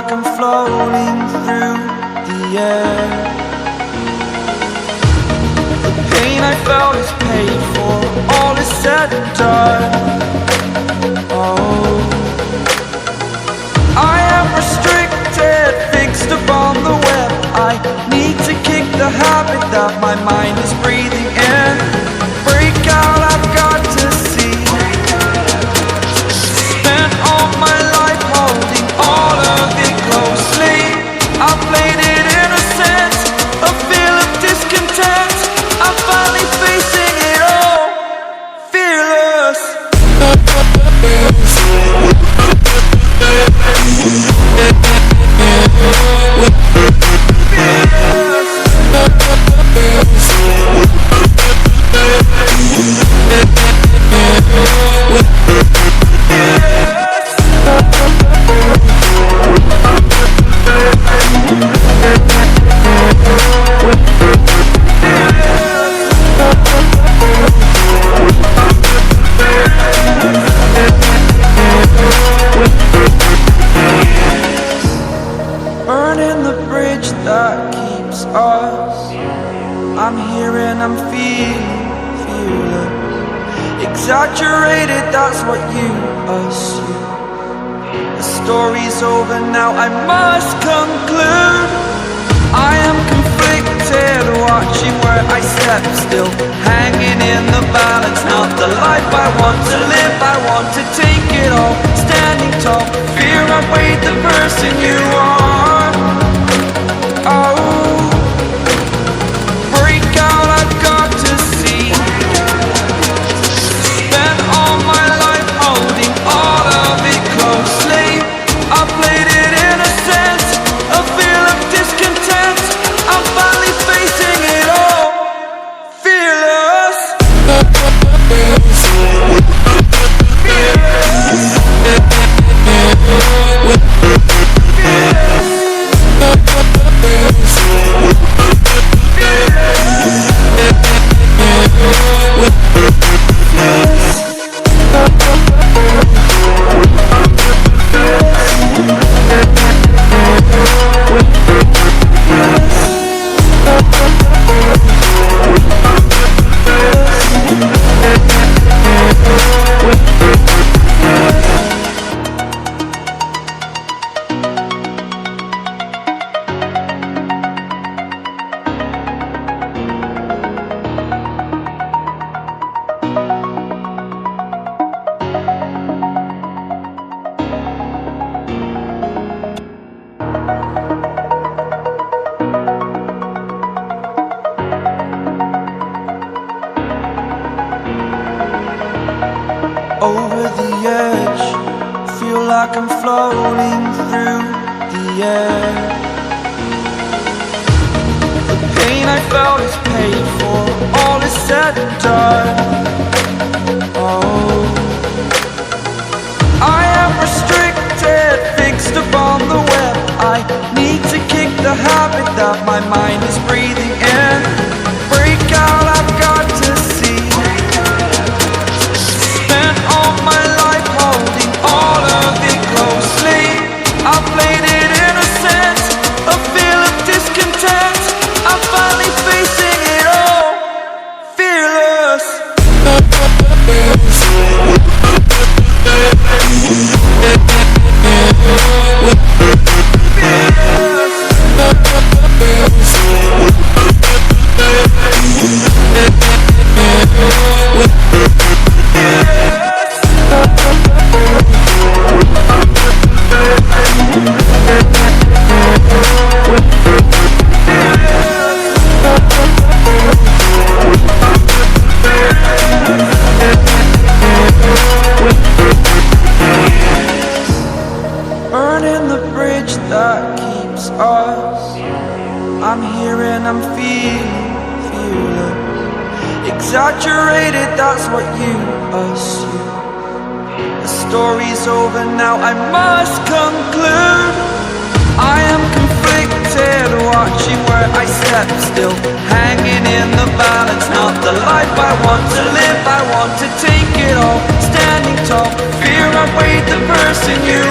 like I'm floating through the air. The pain I felt is paid for, all is said and done. Oh, I am restricted, fixed upon the web. I need to kick the habit that my mind is breathing in. Break out, I've got to see. Spent all my life holding all of it closely. I played it innocent, a feel of discontent. I'm finally facing it all, fearless. Burning the bridge that keeps us. I'm here and I'm feeling fearless. Exaggerated, that's what you assume. The story's over now, I must conclude. I am conflicted, watching where I step still, hanging in the balance. Not the life I want to live, I want to take it all. Standing tall, fear I've weighed the person you are. Oh, break out, I've got to see. Spent all my life holding all of it closely. I played it innocent, a feel of discontent. I'm finally facing it all, fearless. Over the edge, feel like I'm floating through the air. The pain I felt is paid for, all is said and done. Oh, I am restricted, fixed upon the web. I need to kick the habit that my mind is breathing in. Break out, I've got to see. Spent all my life holding all of it closely. I played it innocent, a feel of discontent. I'm finally facing it all, fearless. Burning the bridge that keeps us. I'm here and I'm feeling fearless. Exaggerated, that's what you assume. The story's over now, I must conclude. I am conflicted, watching where I step still, hanging in the balance. Not the life I want to live, I want to take it all. Standing tall, fear I've weighed the person you